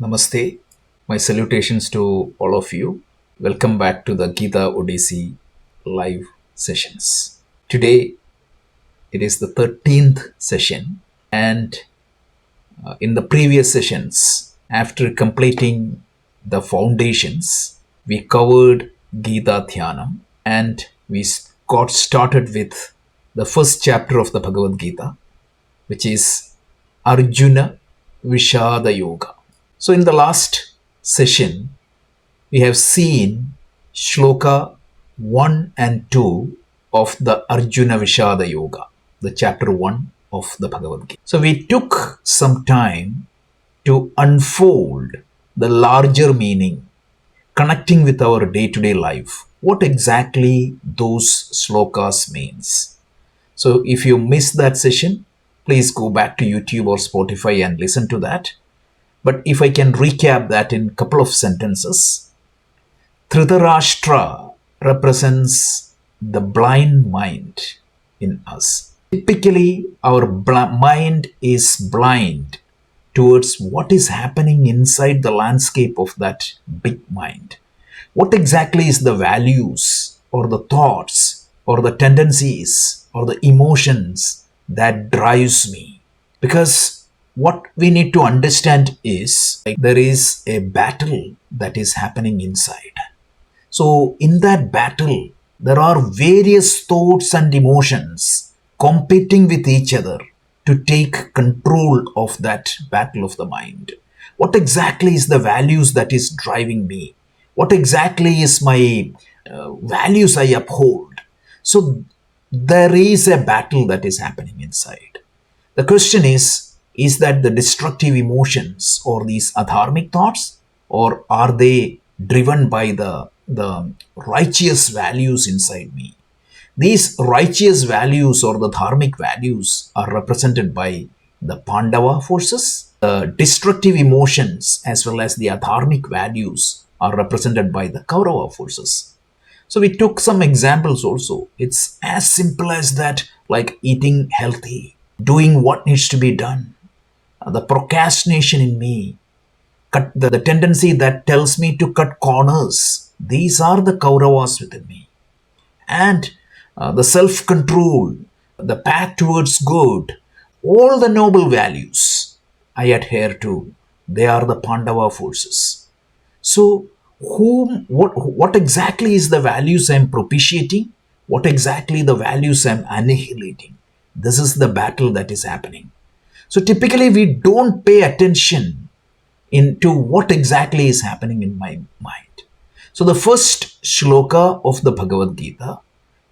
Namaste. My salutations to all of you. Welcome back to the Gita Odyssey live sessions. Today it is the 13th session, and in the previous sessions, after completing the foundations, we covered Gita Dhyanam and we got started with the first chapter of the Bhagavad Gita, which is Arjuna Vishada Yoga. So, in the last session, we have seen Shloka 1 and 2 of the Arjuna Vishada Yoga, the chapter 1 of the Bhagavad Gita. So, we took some time to unfold the larger meaning connecting with our day-to-day life. What exactly those shlokas means. So, if you missed that session, please go back to YouTube or Spotify and listen to that. But if I can recap that in a couple of sentences, Dhritarashtra represents the blind mind in us. Typically, our mind is blind towards what is happening inside the landscape of that big mind. What exactly is the values or the thoughts or the tendencies or the emotions that drives me? Because what we need to understand is there is a battle that is happening inside. So, in that battle, there are various thoughts and emotions competing with each other to take control of that battle of the mind. What exactly is the values that is driving me? What exactly is my values I uphold? So, there is a battle that is happening inside. The question is that the destructive emotions or these adharmic thoughts, or are they driven by the righteous values inside me? These righteous values or the dharmic values are represented by the Pandava forces. The destructive emotions as well as the adharmic values are represented by the Kaurava forces. So we took some examples also. It's as simple as that, like eating healthy, doing what needs to be done, the procrastination in me, the tendency that tells me to cut corners. These are the Kauravas within me. And the self control, the path towards good, all the noble values I adhere to, they are the Pandava forces. So, what exactly is the values I'm propitiating? What exactly the values I'm annihilating? This is the battle that is happening. So typically we don't pay attention into what exactly is happening in my mind. So the first shloka of the Bhagavad Gita,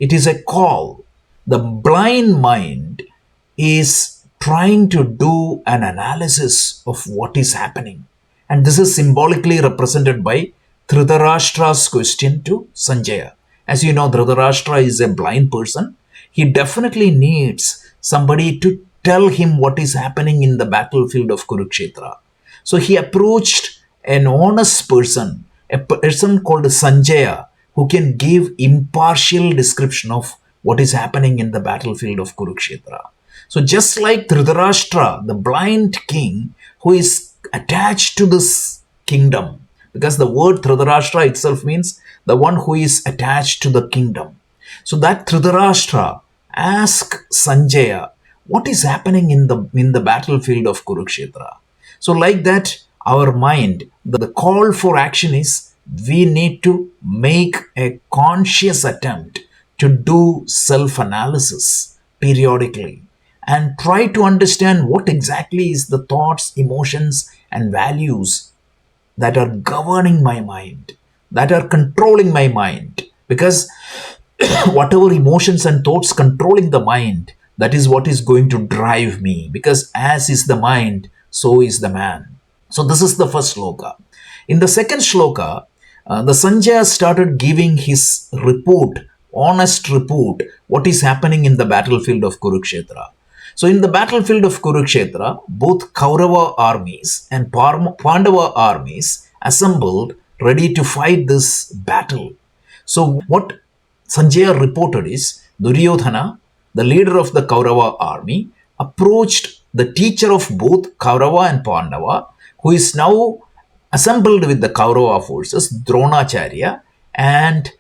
it is a call. The blind mind is trying to do an analysis of what is happening. And this is symbolically represented by Dhritarashtra's question to Sanjaya. As you know, Dhritarashtra is a blind person. He definitely needs somebody to tell him what is happening in the battlefield of Kurukshetra. So he approached an honest person, a person called Sanjaya, who can give impartial description of what is happening in the battlefield of Kurukshetra. So just like Dhritarashtra, the blind king who is attached to this kingdom, because the word Dhritarashtra itself means the one who is attached to the kingdom. So that Dhritarashtra asked Sanjaya, what is happening in the battlefield of Kurukshetra? So like that, our mind, the call for action is we need to make a conscious attempt to do self-analysis periodically and try to understand what exactly is the thoughts, emotions, and values that are governing my mind, that are controlling my mind. Because whatever emotions and thoughts controlling the mind, that is what is going to drive me. Because as is the mind, so is the man. So this is the first shloka. In the second shloka, the Sanjaya started giving his report, honest report, what is happening in the battlefield of Kurukshetra. So in the battlefield of Kurukshetra, both Kaurava armies and Pandava armies assembled ready to fight this battle. So what Sanjaya reported is Duryodhana, the leader of the Kaurava army, approached the teacher of both Kaurava and Pandava, who is now assembled with the Kaurava forces, Dronacharya, and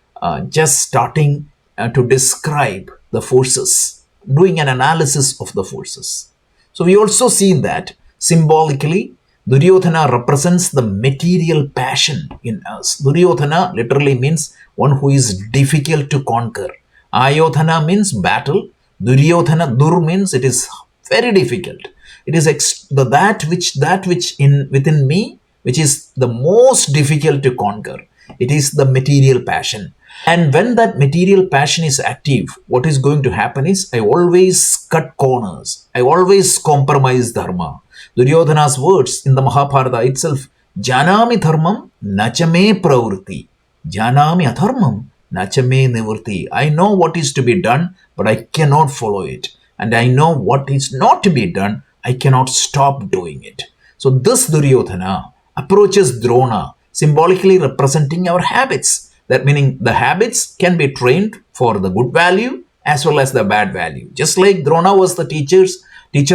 just starting to describe the forces, doing an analysis of the forces. So we also see that symbolically, Duryodhana represents the material passion in us. Duryodhana literally means one who is difficult to conquer. Ayodhana means battle. Duryodhana, Dur means it is very difficult. It is that which in within me, which is the most difficult to conquer. It is the material passion. And when that material passion is active, what is going to happen is I always cut corners. I always compromise dharma. Duryodhana's words in the Mahabharata itself, Janami dharmam nachame pravritti. Janami adharmam nachame nivritti. I know what is to be done, but I cannot follow it. And I know what is not to be done, I cannot stop doing it. So this Duryodhana approaches Drona, symbolically representing our habits. That meaning the habits can be trained for the good value as well as the bad value. Just like Drona was the teacher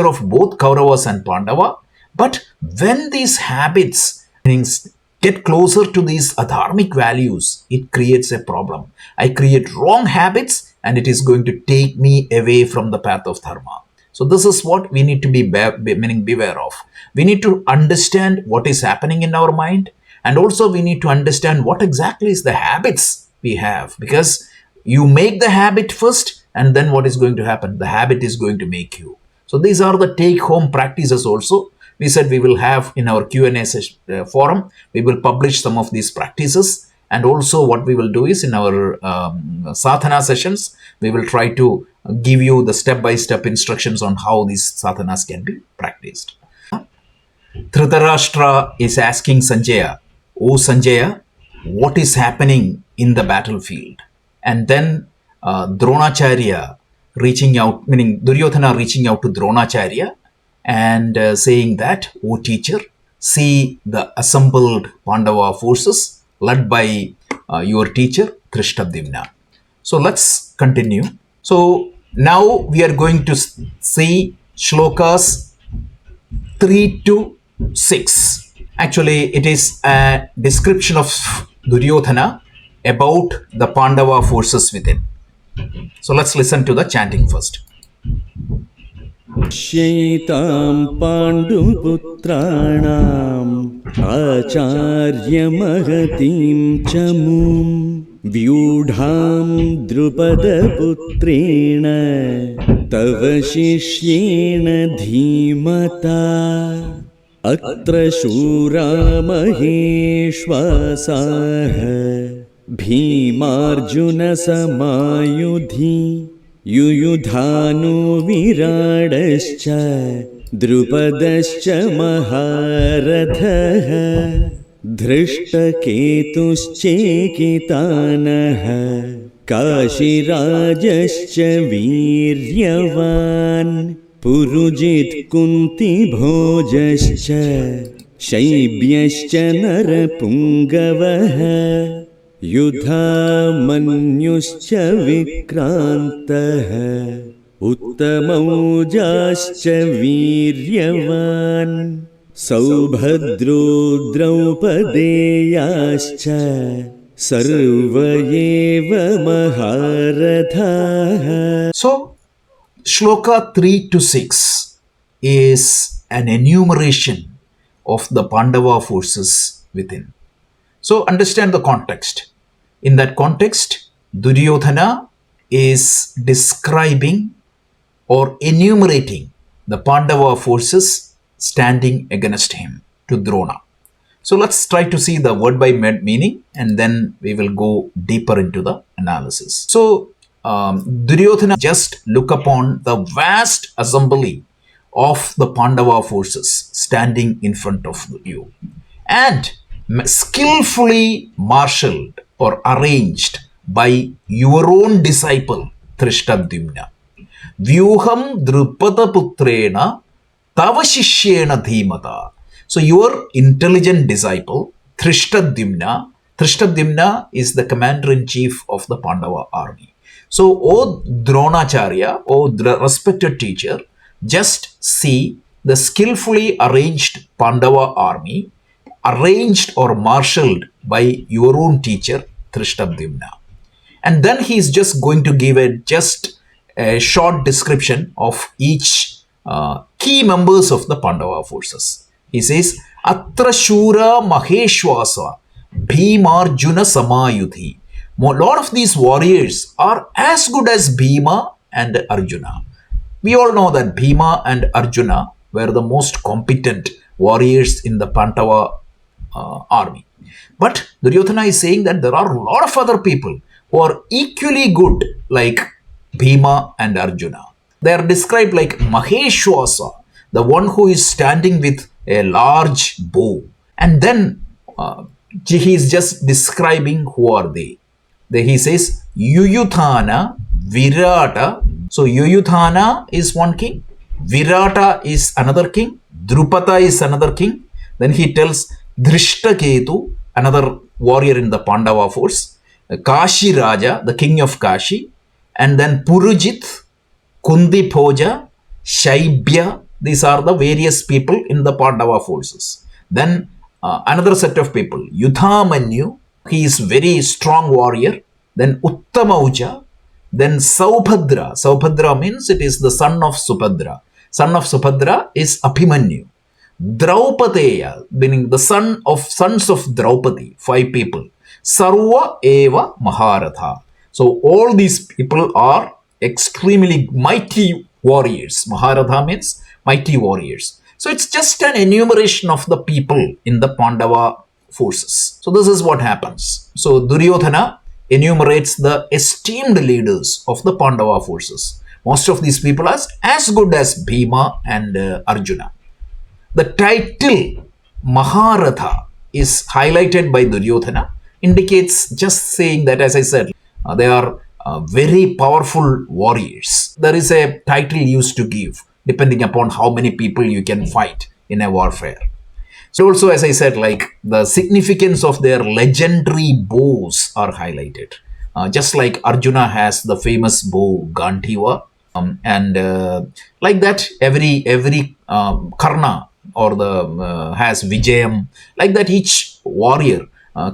of both Kauravas and Pandava. But when these habits meanings, get closer to these adharmic values, it creates a problem. I create wrong habits and it is going to take me away from the path of dharma. So this is what we need to beware of. We need to understand what is happening in our mind, and also we need to understand what exactly is the habits we have, because you make the habit first and then what is going to happen? The habit is going to make you. So these are the take home practices also. We said we will have in our Q&A forum, we will publish some of these practices, and also what we will do is in our sadhana sessions, we will try to give you the step-by-step instructions on how these sadhanas can be practiced. Dhritarashtra is asking Sanjaya, "Oh Sanjaya, what is happening in the battlefield?" And then Dronacharya reaching out, meaning Duryodhana reaching out to Dronacharya and saying that, "Oh teacher, see the assembled Pandava forces led by your teacher Drishtadyumna." So let's continue. So now we are going to see Shlokas 3 to 6. Actually, it is a description of Duryodhana about the Pandava forces within. So let's listen to the chanting first. Shaitam Panduputrāṇam Acārya-Mahatīm Chamum Vyūdhām Drupada-Putrena Tava Shishyena Dhīmata Atra Shūrā Maheshvasaha Bhīmārjuna Samayudhi Yuyudhanu Viradascha Drupadascha Maharathaha Drishtaketuschekitanaha Kashirajascha Viryavan Purujit Kunti Bhojascha Shaibhyascha Narapungavaha Yudhamanyuscha Vikrantaha Uttamaujascha Viryavan Saubhadro Draupadeyascha Sarvayeva Maharathaha. So Shloka 3 to 6 is an enumeration of the Pandava forces within. So understand the context. In that context, Duryodhana is describing or enumerating the Pandava forces standing against him to Drona. So let's try to see the word by meaning and then we will go deeper into the analysis. So Duryodhana just look upon the vast assembly of the Pandava forces standing in front of you and skillfully marshaled or arranged by your own disciple Drishtadyumna. Vyuham Drupada Putrena Tava Shishyena Dhimata. So your intelligent disciple Drishtadyumna is the commander-in-chief of the Pandava army. So, O Dronacharya, O respected teacher, just see the skillfully arranged Pandava army arranged or marshaled by your own teacher, Drishtabdyumna. And then he is just going to give just a short description of each key members of the Pandava forces. He says, Atra Shura Maheshwasa Bhimarjuna Samayuthi. A lot of these warriors are as good as Bhima and Arjuna. We all know that Bhima and Arjuna were the most competent warriors in the Pandava army. But Duryodhana is saying that there are a lot of other people who are equally good, like Bhima and Arjuna. They are described like Maheshwasa, the one who is standing with a large bow. And then he is just describing who are they. Then he says, Yuyuthana, Virata. So Yuyuthana is one king, Virata is another king, Drupada is another king. Then he tells Drishtaketu, another warrior in the Pandava force, Kashi Raja, the king of Kashi, and then Purujit, Kundibhoja, Shaibya. These are the various people in the Pandava forces. Then another set of people, Yudhamanyu, he is very strong warrior. Then Uttamauja, then Saubhadra. Saubhadra means it is the son of Subhadra. Son of Subhadra is Abhimanyu. Draupadeya, meaning the sons of Draupadi, 5 people. Sarva Eva Maharatha. So all these people are extremely mighty warriors. Maharatha means mighty warriors. So it's just an enumeration of the people in the Pandava forces. So this is what happens. So Duryodhana enumerates the esteemed leaders of the Pandava forces. Most of these people are as good as Bhima and Arjuna. The title Maharatha is highlighted by Duryodhana, indicates just saying that, as I said, they are very powerful warriors. There is a title used to give depending upon how many people you can fight in a warfare. So also, as I said, like the significance of their legendary bows are highlighted. Just like Arjuna has the famous bow Gandhiva, and like that, every Karna or the has Vijayam. Like that, each warrior,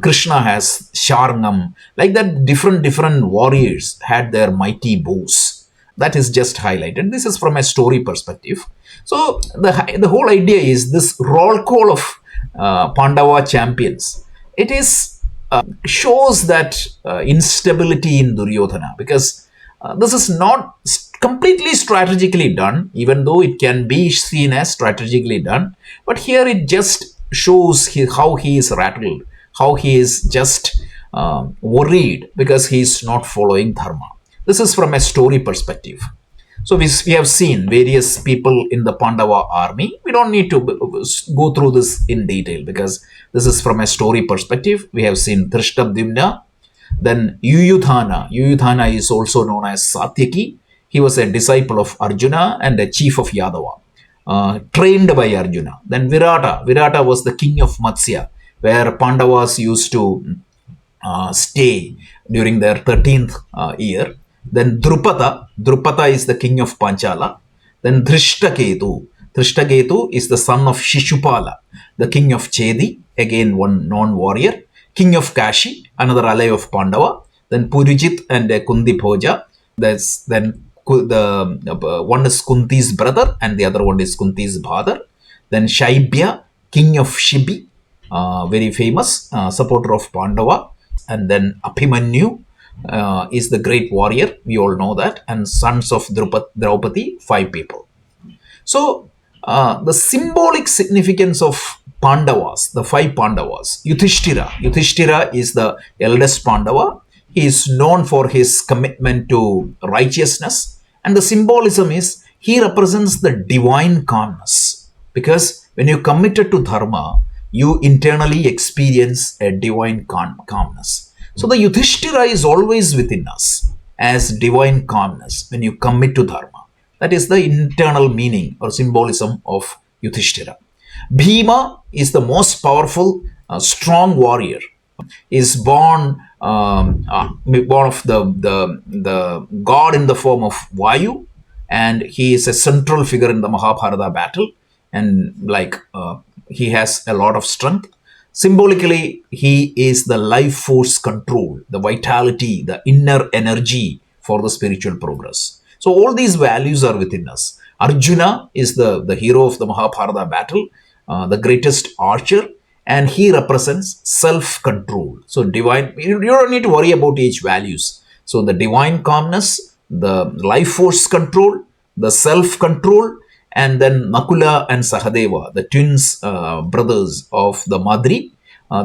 Krishna has Sharngam. Like that, different warriors had their mighty bows. That is just highlighted. This is from a story perspective. So the whole idea is this roll call of Pandava champions. It is shows that instability in Duryodhana, because this is not completely strategically done, even though it can be seen as strategically done. But here it just shows how he is rattled, how he is just worried because he is not following dharma. This is from a story perspective. So we have seen various people in the Pandava army. We don't need to go through this in detail because this is from a story perspective. We have seen Drishtabdyumna, then Yuyudhana. Yuyudhana is also known as Satyaki. He was a disciple of Arjuna and a chief of Yadava, trained by Arjuna. Then Virata. Virata was the king of Matsya, where Pandavas used to stay during their 13th year. Then Drupada. Drupada is the king of Panchala. Then Drishtaketu. Drishtaketu is the son of Shishupala, the king of Chedi, again one non-warrior. King of Kashi, another ally of Pandava. Then Purijit and Kundibhoja. Then the one is Kunti's brother and the other one is Kunti's father. Then Shaibya, king of Shibi, very famous supporter of Pandava. And then Abhimanyu is the great warrior. We all know that. And sons of Draupadi, 5 people. So the symbolic significance of Pandavas, the 5 Pandavas, Yudhishthira is the eldest Pandava. He is known for his commitment to righteousness. And the symbolism is he represents the divine calmness. Because when you committed to dharma, you internally experience a divine calmness. So the Yudhishthira is always within us as divine calmness when you commit to dharma. That is the internal meaning or symbolism of Yudhishthira. Bhima is the most powerful, strong warrior. Is born of the god in the form of Vayu, and he is a central figure in the Mahabharata battle, and he has a lot of strength. Symbolically, he is the life force control, the vitality, the inner energy for the spiritual progress. So all these values are within us. Arjuna is the hero of the Mahabharata battle, the greatest archer, and he represents self-control. So divine, you don't need to worry about each values. So the divine calmness, the life force control, the self-control, and then Nakula and Sahadeva, the twins brothers of the Madri,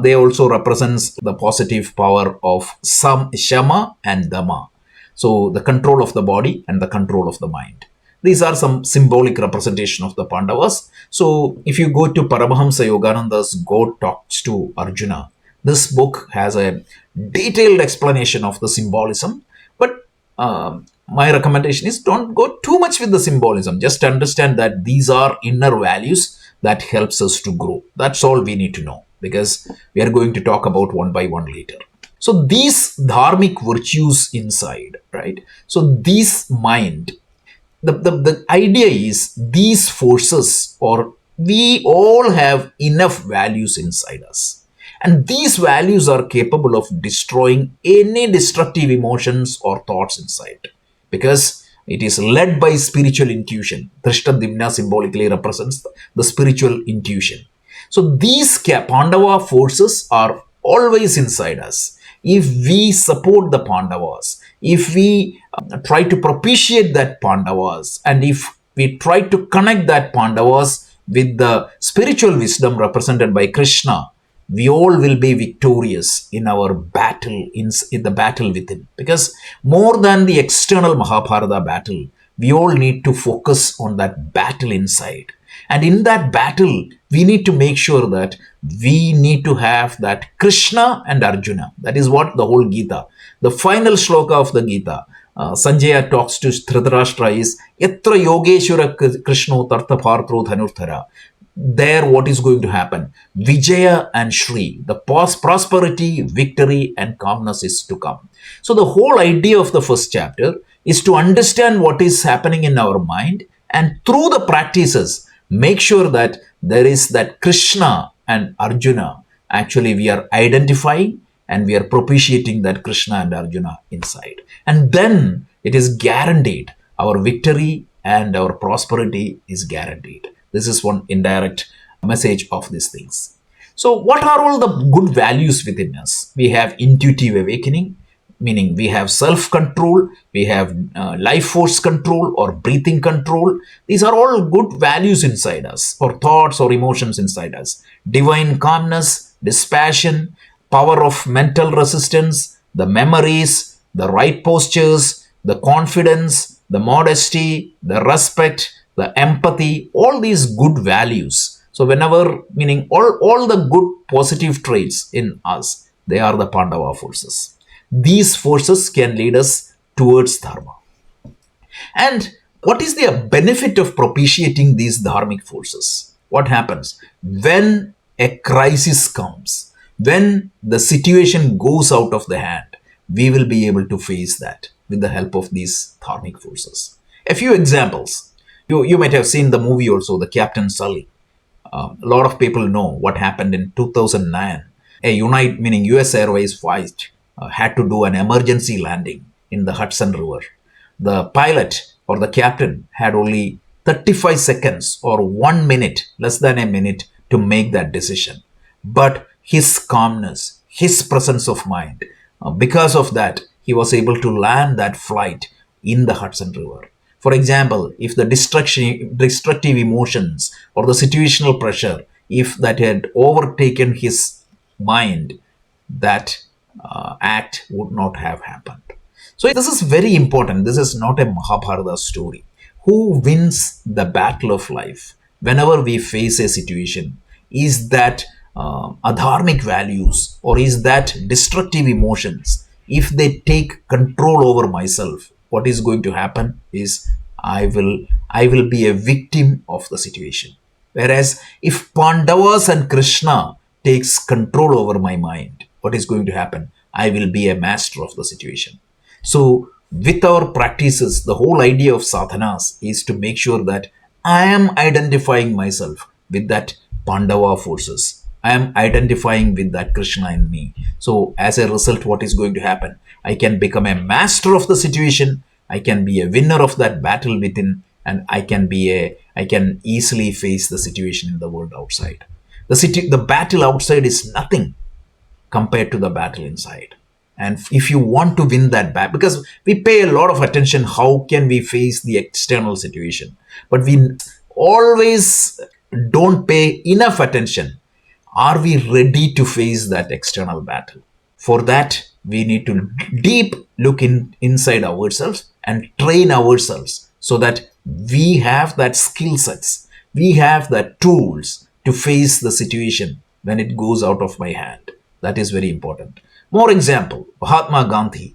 they also represents the positive power of Shama and Dama. So the control of the body and the control of the mind. These are some symbolic representation of the Pandavas. So if you go to Paramahamsa Yogananda's God Talks to Arjuna, this book has a detailed explanation of the symbolism. But my recommendation is don't go too much with the symbolism. Just understand that these are inner values that helps us to grow. That's all we need to know, because we are going to talk about one by one later. So these dharmic virtues inside, right? So this mind, the idea is these forces, or we all have enough values inside us. And these values are capable of destroying any destructive emotions or thoughts inside, because it is led by spiritual intuition. Drishtadimna symbolically represents the spiritual intuition. So these Pandava forces are always inside us. If we support the Pandavas, if we try to propitiate that Pandavas, and if we try to connect that Pandavas with the spiritual wisdom represented by Krishna, we all will be victorious in our battle, in the battle within. Because more than the external Mahabharata battle, we all need to focus on that battle inside. And in that battle, we need to make sure that we need to have that Krishna and Arjuna. That is what the whole Gita, the final shloka of the Gita, Sanjaya talks to Dhritarashtra is Yatra Yogeshwara Krishno Tartha Partro Dhanurthara. There, what is going to happen? Vijaya and Shri, the prosperity, victory, and calmness is to come. So, the whole idea of the first chapter is to understand what is happening in our mind, and through the practices, make sure that there is that Krishna and Arjuna. Actually, we are identifying and we are propitiating that Krishna and Arjuna inside. And then it is guaranteed. Our victory and our prosperity is guaranteed. This is one indirect message of these things. So, what are all the good values within us? We have intuitive awakening, meaning we have self-control, we have life force control or breathing control. These are all good values inside us, or thoughts or emotions inside us. Divine calmness, dispassion, power of mental resistance, the memories, the right postures, the confidence, the modesty, the respect, the empathy, all these good values. So whenever, meaning all the good positive traits in us, they are the Pandava forces. These forces can lead us towards dharma. And what is the benefit of propitiating these dharmic forces? What happens when a crisis comes, when the situation goes out of the hand? We will be able to face that with the help of these dharmic forces. A few examples. You might have seen the movie also, The Captain Sully. A lot of people know what happened in 2009. A Unite, meaning US Airways flight, had to do an emergency landing in the Hudson River. The pilot or the captain had only 35 seconds or 1 minute, less than a minute, to make that decision. But his calmness, his presence of mind, because of that, he was able to land that flight in the Hudson River. For example, if the destructive emotions or the situational pressure, if that had overtaken his mind, that act would not have happened. So this is very important. This is not a Mahabharata story. Who wins the battle of life whenever we face a situation? Is that adharmic values, or is that destructive emotions? If they take control over myself, what is going to happen is I will be a victim of the situation. Whereas if Pandavas and Krishna takes control over my mind, what is going to happen? I will be a master of the situation. So with our practices, the whole idea of sadhanas is to make sure that I am identifying myself with that Pandava forces. I am identifying with that Krishna in me. So as a result, what is going to happen? I can become a master of the situation. I can be a winner of that battle within, and I can easily face the situation in the world outside. The battle outside is nothing compared to the battle inside. And if you want to win that battle, because we pay a lot of attention, how can we face the external situation? But we always don't pay enough attention. Are we ready to face that external battle? For that, we need to deep look inside ourselves and train ourselves so that we have that skill sets, we have that tools to face the situation when it goes out of my hand. That is very important. More example, Mahatma Gandhi,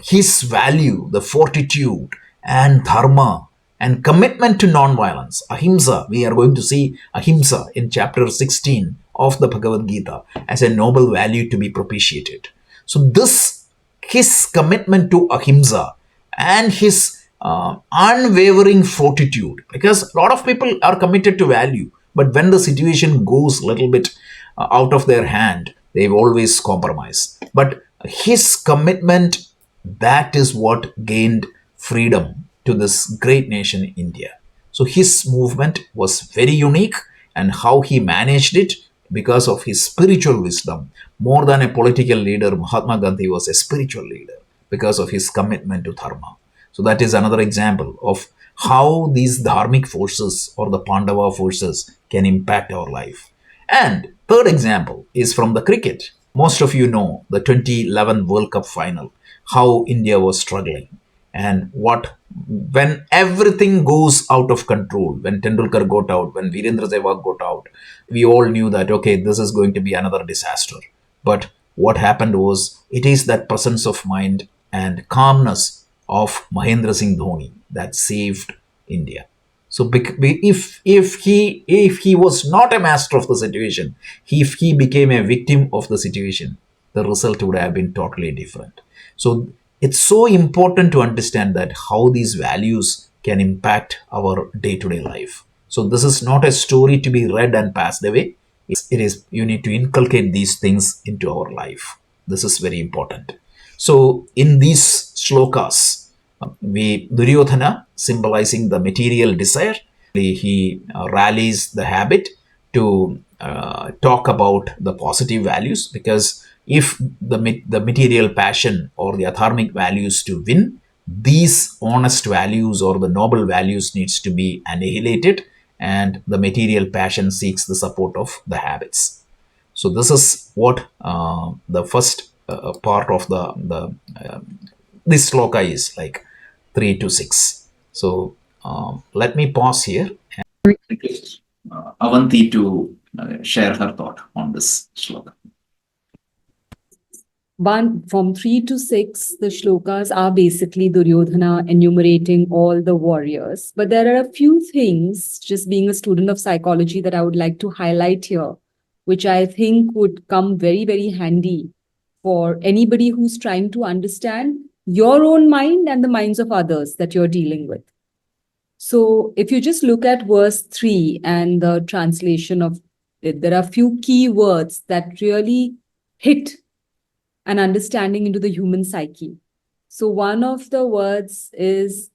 his value, the fortitude and dharma and commitment to non-violence, ahimsa. We are going to see ahimsa in chapter 16 of the Bhagavad Gita as a noble value to be propitiated. So this, his commitment to ahimsa and his unwavering fortitude, because a lot of people are committed to value, but when the situation goes a little bit out of their hand, they always compromise. But his commitment, that is what gained freedom to this great nation, India. So his movement was very unique, and how he managed it because of his spiritual wisdom. More than a political leader, Mahatma Gandhi was a spiritual leader because of his commitment to dharma. So that is another example of how these dharmic forces or the Pandava forces can impact our life. And third example is from the cricket. Most of you know the 2011 World Cup final, how India was struggling, and what, when everything goes out of control, when Tendulkar got out, when Virendra Sehwag got out, we all knew that, okay, this is going to be another disaster. But what happened was, it is that presence of mind and calmness of Mahendra Singh Dhoni that saved India. So if he was not a master of the situation, if he became a victim of the situation, the result would have been totally different. So it's so important to understand that how these values can impact our day-to-day life. So this is not a story to be read and passed away. It is, you need to inculcate these things into our life. This is very important. So in these shlokas, we Duryodhana, symbolizing the material desire, he rallies the habit to talk about the positive values, because if the material passion or the adharmic values to win, these honest values or the noble values needs to be annihilated, and the material passion seeks the support of the habits. So this is what the first part of this sloka is like, 3 to 6. So let me pause here and request Avanti to share her thought on this sloka. From 3 to 6, the shlokas are basically Duryodhana enumerating all the warriors. But there are a few things, just being a student of psychology, that I would like to highlight here, which I think would come very, very handy for anybody who's trying to understand your own mind and the minds of others that you're dealing with. So if you just look at verse 3 and the translation of it, there are a few key words that really hit an understanding into the human psyche. So one of the words is,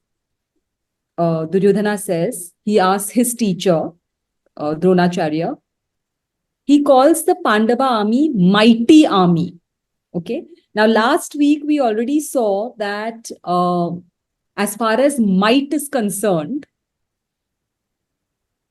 Duryodhana says, he asks his teacher, Dronacharya, he calls the Pandava army mighty army. Okay. Now, last week, we already saw that as far as might is concerned,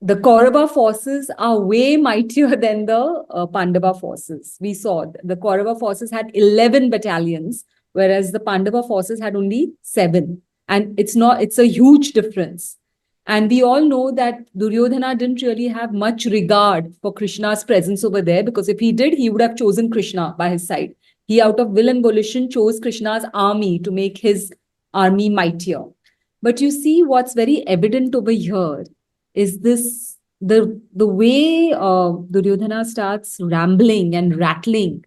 the Kaurava forces are way mightier than the Pandava forces. We saw the Kaurava forces had 11 battalions, whereas the Pandava forces had only 7. And it's a huge difference. And we all know that Duryodhana didn't really have much regard for Krishna's presence over there, because if he did, he would have chosen Krishna by his side. He, out of will and volition, chose Krishna's army to make his army mightier. But you see, what's very evident over here is this, the way Duryodhana starts rambling and rattling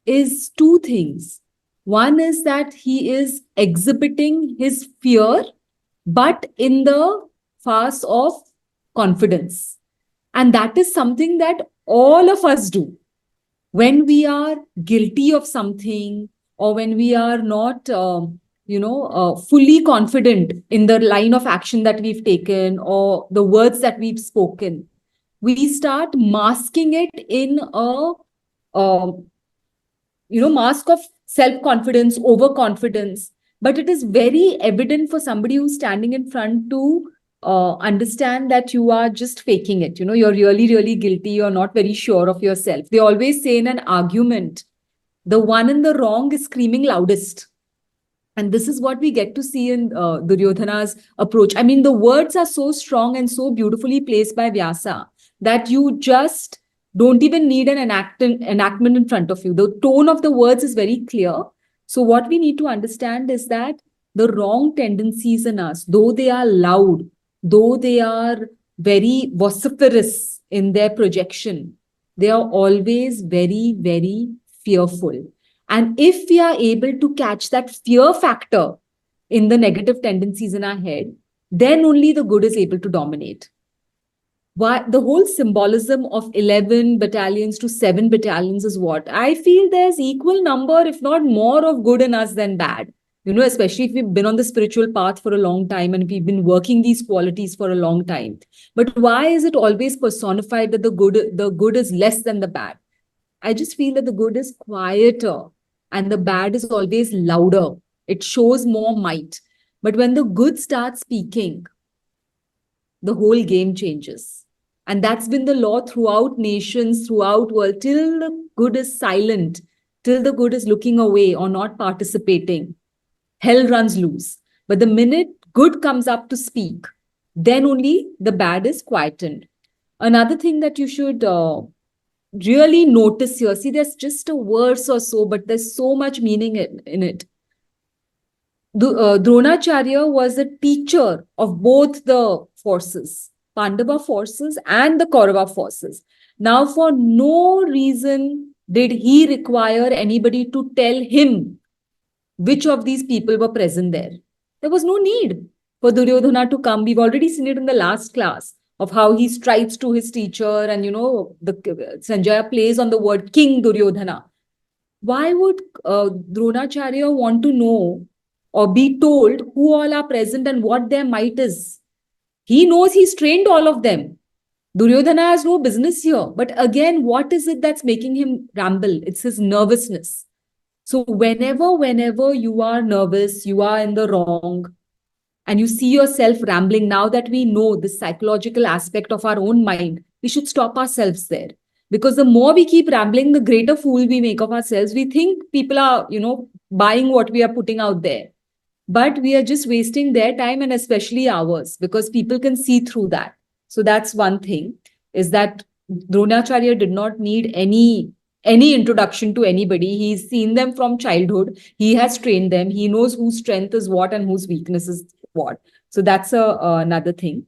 is two things. One is that he is exhibiting his fear, but in the farce of confidence. And that is something that All of us do. When we are guilty of something, or when we are not, fully confident in the line of action that we've taken or the words that we've spoken, we start masking it in a um, mask of self-confidence, overconfidence. But it is very evident for somebody who's standing in front to understand that you are just faking it. You're really, really guilty. You're not very sure of yourself. They always say in an argument, the one in the wrong is screaming loudest. And this is what we get to see in Duryodhana's approach. I mean, the words are so strong and so beautifully placed by Vyasa that you just don't even need an enactment in front of you. The tone of the words is very clear. So what we need to understand is that the wrong tendencies in us, though they are loud, though they are very vociferous in their projection, they are always very, very fearful. And if we are able to catch that fear factor in the negative tendencies in our head, then only the good is able to dominate. Why the whole symbolism of 11 battalions to 7 battalions is what I feel there's equal number, if not more, of good in us than bad. Especially if we've been on the spiritual path for a long time and we've been working these qualities for a long time. But why is it always personified that the good is less than the bad? I just feel that the good is quieter and the bad is always louder. It shows more might. But when the good starts speaking, the whole game changes. And that's been the law throughout nations, throughout world, till the good is silent, till the good is looking away or not participating. Hell runs loose. But the minute good comes up to speak, then only the bad is quietened. Another thing that you should really notice here, see, there's just a verse or so, but there's so much meaning in it. Dronacharya was a teacher of both the forces, Pandava forces and the Kaurava forces. Now, for no reason did he require anybody to tell him which of these people were present there. There was no need for Duryodhana to come. We've already seen it in the last class of how he strides to his teacher, and the Sanjaya plays on the word King Duryodhana. Why would Dronacharya want to know or be told who all are present and what their might is? He knows he's trained all of them. Duryodhana has no business here. But again, what is it that's making him ramble? It's his nervousness. So whenever you are nervous, you are in the wrong, and you see yourself rambling, now that we know the psychological aspect of our own mind, we should stop ourselves there. Because the more we keep rambling, the greater fool we make of ourselves. We think people are, buying what we are putting out there. But we are just wasting their time, and especially ours, because people can see through that. So that's one thing, is that Dronacharya did not need any introduction to anybody. He's seen them from childhood. He has trained them. He knows whose strength is what and whose weakness is what. So that's another thing.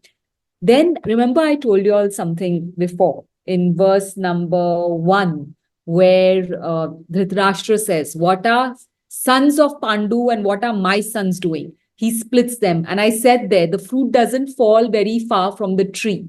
Then remember, I told you all something before in verse number 1, where Dhritarashtra says, what are sons of Pandu and what are my sons doing? He splits them. And I said there, the fruit doesn't fall very far from the tree.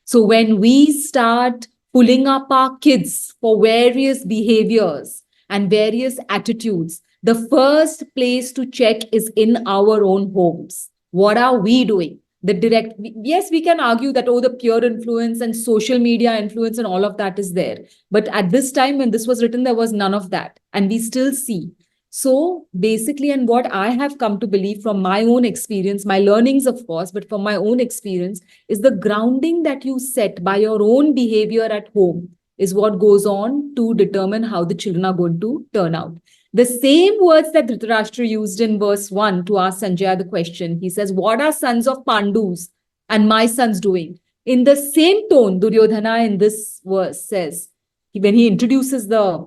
So when we start pulling up our kids for various behaviors and various attitudes, the first place to check is in our own homes. What are we doing? Yes, we can argue that, the peer influence and social media influence and all of that is there. But at this time, when this was written, there was none of that. And we still see. So basically, and what I have come to believe from my own experience, my learnings, of course, but from my own experience, is the grounding that you set by your own behavior at home is what goes on to determine how the children are going to turn out. The same words that Dhritarashtra used in verse 1 to ask Sanjaya the question, he says, what are sons of Pandus and my sons doing? In the same tone, Duryodhana in this verse says, when he introduces the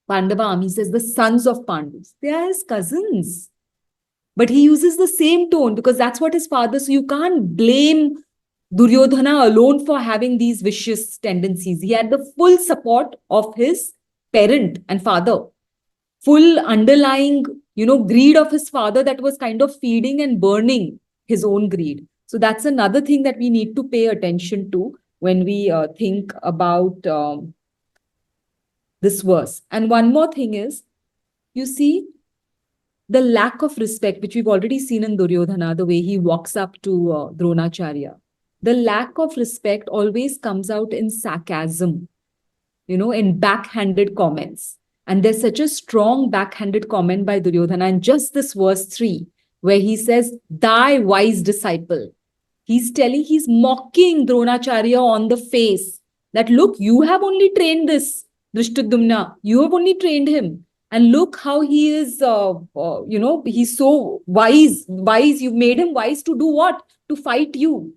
Pandava army, says the sons of Pandus. They are his cousins. But he uses the same tone because that's what his father, so you can't blame Duryodhana alone for having these vicious tendencies. He had the full support of his parent and father. Full underlying, greed of his father that was kind of feeding and burning his own greed. So that's another thing that we need to pay attention to. when we think about this verse. And one more thing is, you see, the lack of respect, which we've already seen in Duryodhana, the way he walks up to Dronacharya, the lack of respect always comes out in sarcasm, in backhanded comments. And there's such a strong backhanded comment by Duryodhana in just this verse 3, where he says, "Thy wise disciple." He's mocking Dronacharya on the face that, look, you have only trained this Drishtadumna, you have only trained him. And look how he is, he's so wise. You've made him wise to do what? To fight you.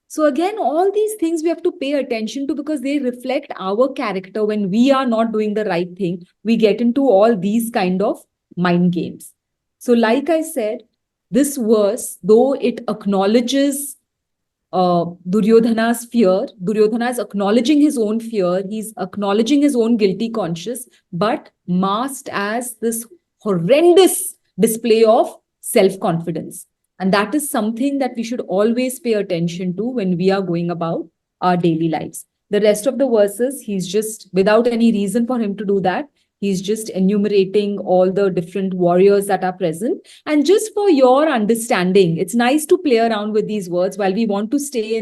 So again, all these things we have to pay attention to because they reflect our character. When we are not doing the right thing, we get into all these kind of mind games. So like I said, this verse, though it acknowledges Duryodhana's fear, Duryodhana is acknowledging his own fear, he's acknowledging his own guilty conscience, but masked as this horrendous display of self-confidence. And that is something that we should always pay attention to when we are going about our daily lives. The rest of the verses, he's just, without any reason for him to do that, he's just enumerating all the different warriors that are present. And just for your understanding, it's nice to play around with these words while we want to stay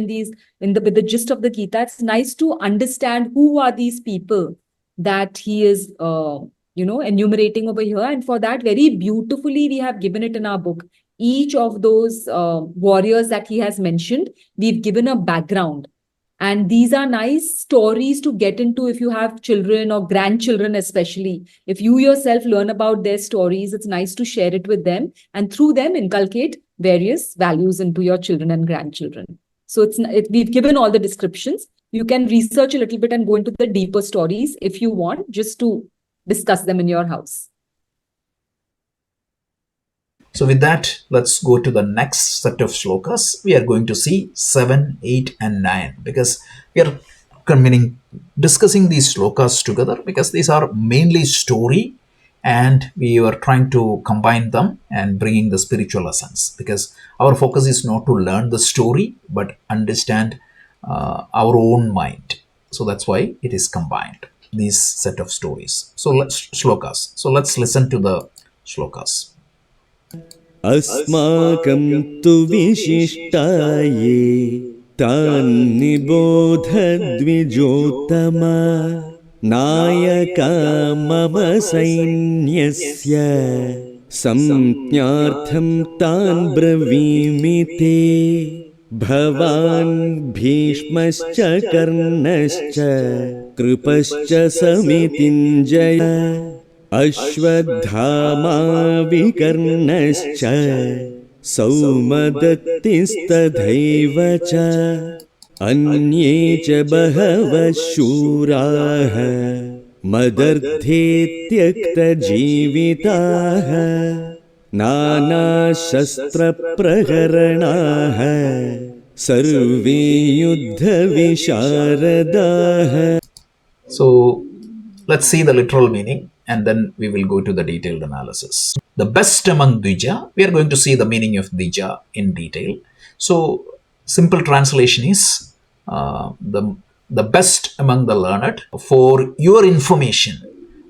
with the gist of the Gita. It's nice to understand who are these people that he is, enumerating over here. And for that, very beautifully, we have given it in our book. Each of those warriors that he has mentioned, we've given a background. And these are nice stories to get into if you have children or grandchildren, especially. If you yourself learn about their stories, it's nice to share it with them and through them inculcate various values into your children and grandchildren. So we've given all the descriptions. You can research a little bit and go into the deeper stories if you want, just to discuss them in your house. So with that, let's go to the next set of shlokas. We are going to see 7, 8 and 9 because we are discussing these shlokas together because these are mainly story and we are trying to combine them and bringing the spiritual essence because our focus is not to learn the story but understand our own mind. So that's why it is combined, these set of stories. So let's listen to the shlokas. अस्माकं तु विशिष्टाये तान्निबोध द्विजोत्तमा नायका मम सैन्यस्य संज्ञार्थं तान् ब्रवीमि ते भवान् भीष्मश्च कर्णश्च कृपश्च समितिञ्जय अश्वत्थामा विकर्णश्च सौमदत्तिस्तथैव च अन्ये च बहवः शूराः मदर्थे त्यक्तजीविताः नानाशस्त्रप्रहरणाः सर्वे युद्धविशारदाः. So let's see the literal meaning and then we will go to the detailed analysis. The best among Dvija, we are going to see the meaning of Dvija in detail. So simple translation is the best among the learned. For your information,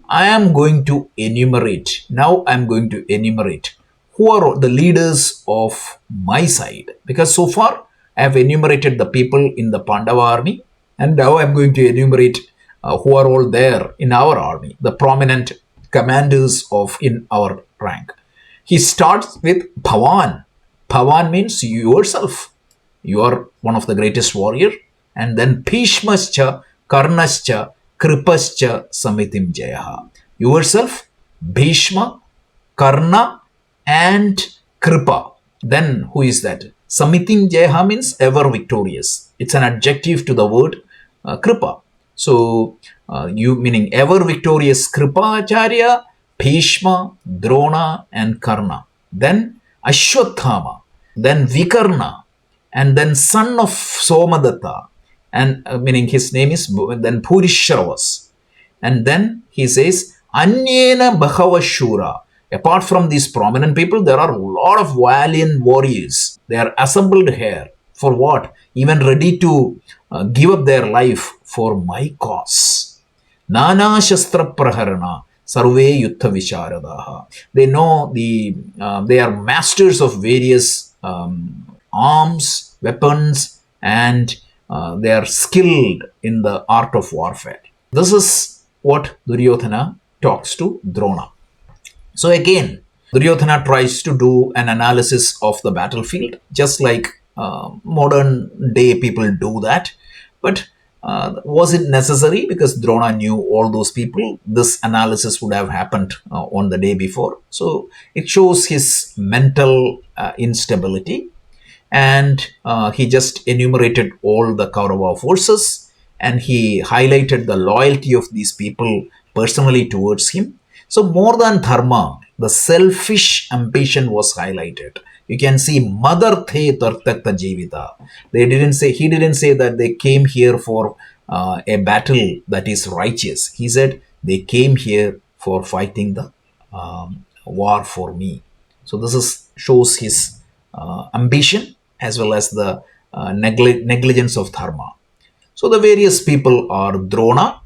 I am going to enumerate. Now I am going to enumerate who are the leaders of my side. Because so far I have enumerated the people in the Pandava army and now I am going to enumerate who are all there in our army, the prominent commanders in our rank. He starts with Bhavan. Bhavan means yourself. You are one of the greatest warrior. And then Bhishmascha, Karnascha, Kripascha, Samitim Jayaha. Yourself, Bhishma, Karna, and Kripa. Then who is that? Samitim Jayaha means ever victorious. It's an adjective to the word Kripa. So, you meaning ever victorious Kripa Acharya, Bhishma, Drona, and Karna. Then Ashwatthama, then Vikarna, and then son of Somadatta, and meaning his name is then Purishravas. And then he says, Anyena Bhagavashura. Apart from these prominent people, there are a lot of valiant warriors. They are assembled here. For what? Even ready to give up their life for my cause. Nana Shastra Praharana Sarve Yuttha Visharadaha. They know they are masters of various arms, weapons, and they are skilled in the art of warfare. This is what Duryodhana talks to Drona. So again, Duryodhana tries to do an analysis of the battlefield, just like modern day people do that. But was it necessary? Because Drona knew all those people, this analysis would have happened on the day before. So it shows his mental instability, and he just enumerated all the Kaurava forces, and he highlighted the loyalty of these people personally towards him. So more than dharma, the selfish ambition was highlighted. You can see mother the tartakta jivita. He didn't say that they came here for a battle that is righteous. He said they came here for fighting the war for me. So this shows his ambition as well as the negligence of dharma. So the various people are Drona.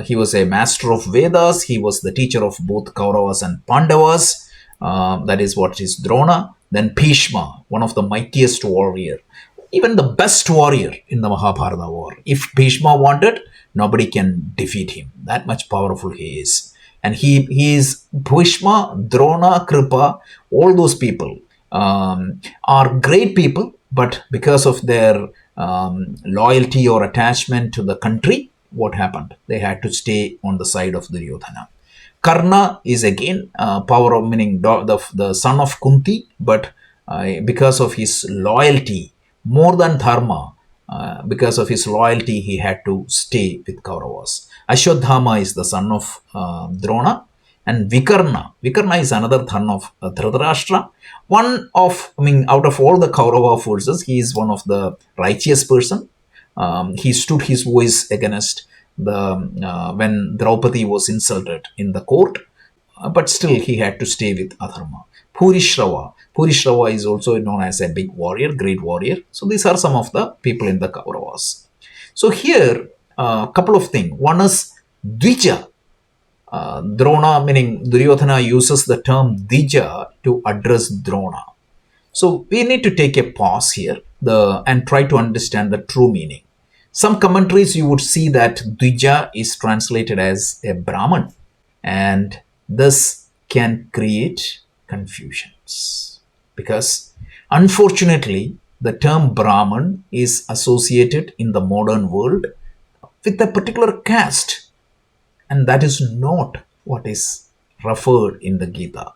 He was a master of Vedas. He was the teacher of both Kauravas and Pandavas. That is what is Drona. Then Bhishma, one of the mightiest warrior, even the best warrior in the Mahabharata war. If Bhishma wanted, nobody can defeat him. That much powerful he is. And he is Bhishma, Drona, Kripa, all those people are great people, but because of their loyalty or attachment to the country, what happened? They had to stay on the side of Duryodhana. Karna is again power of meaning the son of Kunti, but because of his loyalty, more than dharma, because of his loyalty, he had to stay with Kauravas. Ashwadhama is the son of Drona, and Vikarna. Vikarna is another son of Dhritarashtra. Out of all the Kaurava forces, he is one of the righteous person. He stood his voice against the when Draupadi was insulted in the court, but still he had to stay with Adharma. Purishrava. Purishrava is also known as a big warrior, great warrior. So these are some of the people in the Kauravas. So here, a couple of things. One is Dvija. Drona, meaning Duryodhana uses the term Dvija to address Drona. So we need to take a pause here and try to understand the true meaning. Some commentaries you would see that Dvija is translated as a Brahman, and this can create confusions because unfortunately the term Brahman is associated in the modern world with a particular caste, and that is not what is referred in the Gita.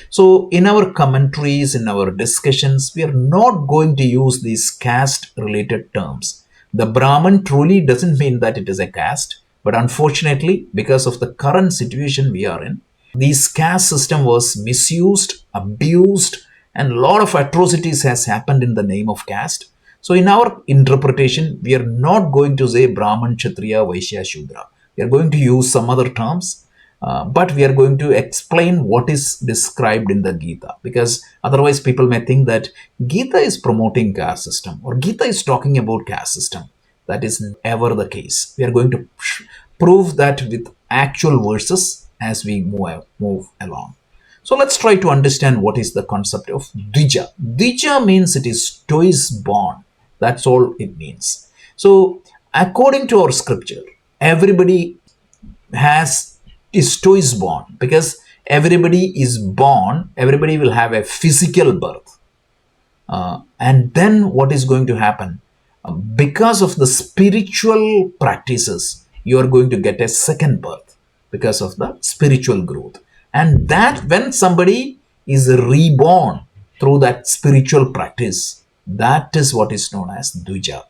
So, in our commentaries, in our discussions, we are not going to use these caste related terms. The Brahman truly doesn't mean that it is a caste, but unfortunately, because of the current situation we are in, this caste system was misused, abused, and a lot of atrocities has happened in the name of caste. So, in our interpretation, we are not going to say Brahman, Kshatriya, Vaishya, Shudra. We are going to use some other terms, but we are going to explain what is described in the Gita, because otherwise people may think that Gita is promoting caste system or Gita is talking about caste system. That is never the case. We are going to prove that with actual verses as we move along. So let's try to understand what is the concept of Dvija. Dvija means it is twice born. That's all it means. So according to our scripture, everybody is twice born, because everybody is born, everybody will have a physical birth. And then what is going to happen? Because of the spiritual practices, you are going to get a second birth because of the spiritual growth. And that when somebody is reborn through that spiritual practice, that is what is known as Dvija.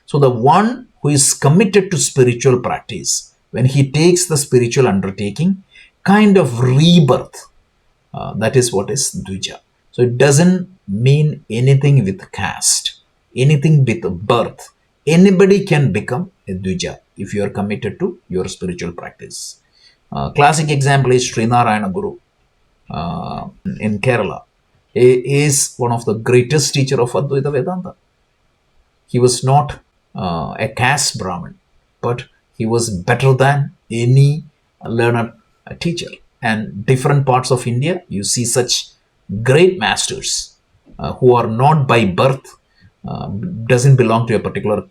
So the one who is committed to spiritual practice, when he takes the spiritual undertaking, kind of rebirth, that is what is Dvija. So it doesn't mean anything with caste, anything with birth. Anybody can become a Dvija if you are committed to your spiritual practice. Classic example is Srinarayana Guru in Kerala. He is one of the greatest teacher of Advaita Vedanta. He was not a caste Brahmin, but he was better than any learned teacher. And different parts of India, you see such great masters who are not by birth, doesn't belong to a particular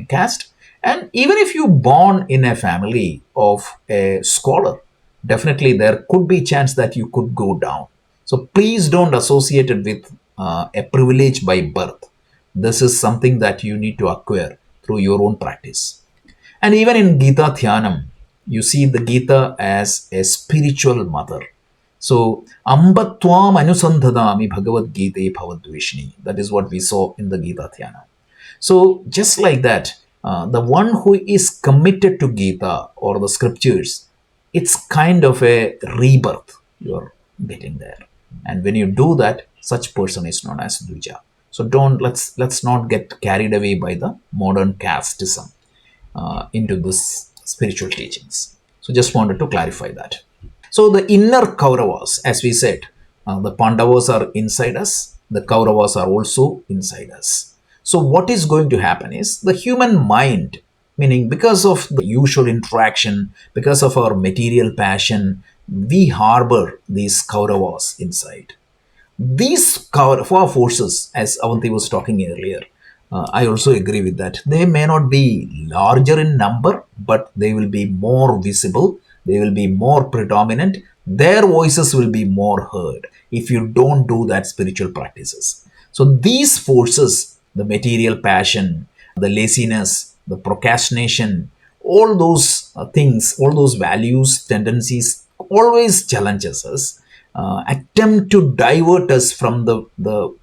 caste. And even if you born in a family of a scholar, definitely there could be chance that you could go down. So please don't associate it with a privilege by birth. This is something that you need to acquire through your own practice. And even in Gita Dhyanam, you see the Gita as a spiritual mother. So, Ambatvam Anusandhadami Bhagavad Gita Bhavadvishni. That is what we saw in the Gita Dhyana. So, just like that, the one who is committed to Gita or the scriptures, it's kind of a rebirth you're getting there. And when you do that, such person is known as Dvija. So don't let's not get carried away by the modern casteism into this spiritual teachings. So just wanted to clarify that. So the inner Kauravas, as we said, the Pandavas are inside us, the Kauravas are also inside us. So what is going to happen is the human mind, meaning because of the usual interaction, because of our material passion, we harbor these Kauravas inside. These four forces, as Avanti was talking earlier, I also agree with that. They may not be larger in number, but they will be more visible. They will be more predominant. Their voices will be more heard if you don't do that spiritual practices. So these forces, the material passion, the laziness, the procrastination, all those things, all those values, tendencies, always challenges us, attempt to divert us from the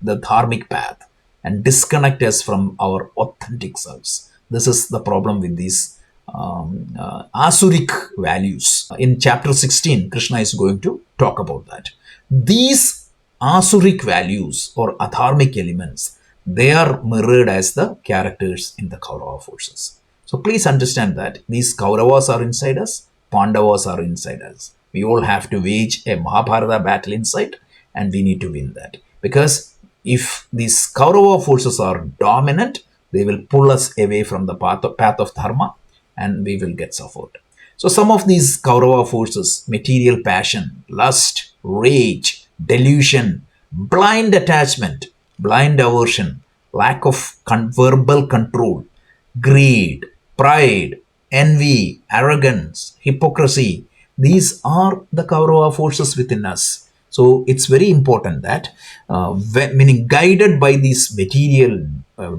dharmic path and disconnect us from our authentic selves. This is the problem with these asuric values. In chapter 16, Krishna is going to talk about that. These asuric values or adharmic elements, they are mirrored as the characters in the Kaurava forces. So please understand that these Kauravas are inside us, Pandavas are inside us. We all have to wage a Mahabharata battle inside, and we need to win that. Because if these Kaurava forces are dominant, they will pull us away from the path of dharma, and we will get suffered. So some of these Kaurava forces, material passion, lust, rage, delusion, blind attachment, blind aversion, lack of verbal control, greed, pride, envy, arrogance, hypocrisy. These are the Kaurava forces within us. So it's very important that, meaning guided by these material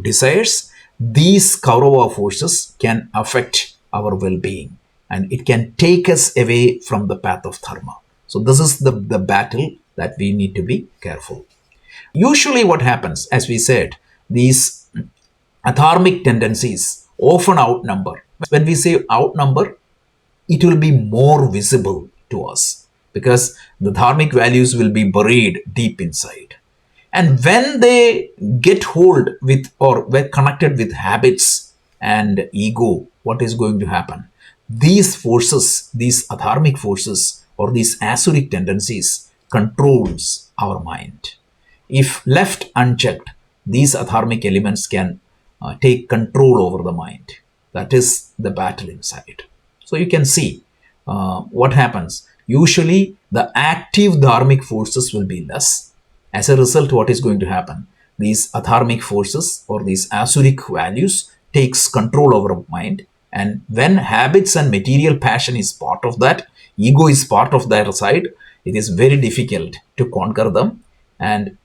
desires, these Kaurava forces can affect our well-being and it can take us away from the path of dharma. So this is the battle that we need to be careful. Usually what happens, as we said, these adharmic tendencies often outnumber. When we say outnumber, it will be more visible to us because the dharmic values will be buried deep inside. And when they get hold with or were connected with habits and ego, what is going to happen? These forces, these adharmic forces or these asuric tendencies controls our mind. If left unchecked, these adharmic elements can take control over the mind. That is the battle inside. So you can see what happens. Usually the active dharmic forces will be less. As a result, what is going to happen? These adharmic forces or these asuric values takes control over mind. And when habits and material passion is part of that, ego is part of their side, it is very difficult to conquer them. And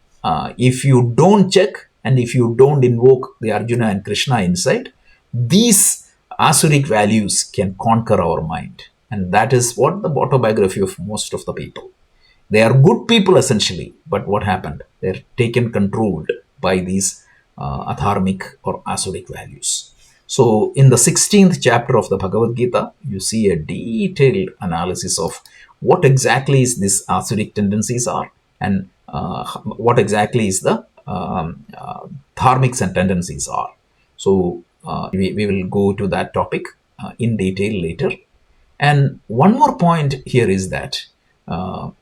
if you don't check and if you don't invoke the Arjuna and Krishna inside, these asuric values can conquer our mind. And that is what the autobiography of most of the people. They are good people essentially, but what happened? They're taken controlled by these adharmic or asuric values. So in the 16th chapter of the Bhagavad Gita, you see a detailed analysis of what exactly is this asuric tendencies are and what exactly is the dharmics and tendencies are. So we will go to that topic in detail later. And one more point here is that there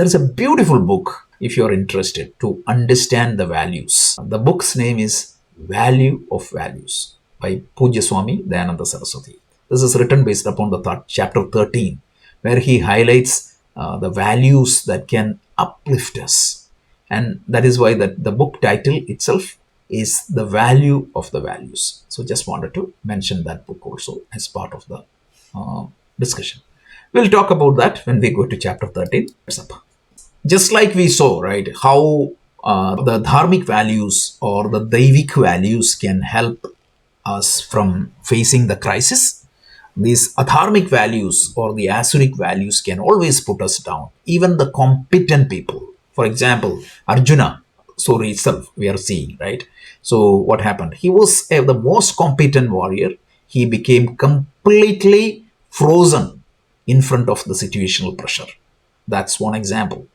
is a beautiful book if you're interested to understand the values. The book's name is Value of Values by Pujya Swami Dayananda Saraswati. This is written based upon the chapter 13, where he highlights the values that can uplift us. And that is why the book title itself is The Value of the Values. So just wanted to mention that book also as part of the discussion. We'll talk about that when we go to chapter 13. Just like we saw, right, how the dharmic values or the daivic values can help us from facing the crisis. These adharmic values or the asuric values can always put us down, even the competent people. For example, Arjuna story itself we are seeing, right? So what happened? He was the most competent warrior. He became completely frozen in front of the situational pressure. That's one example.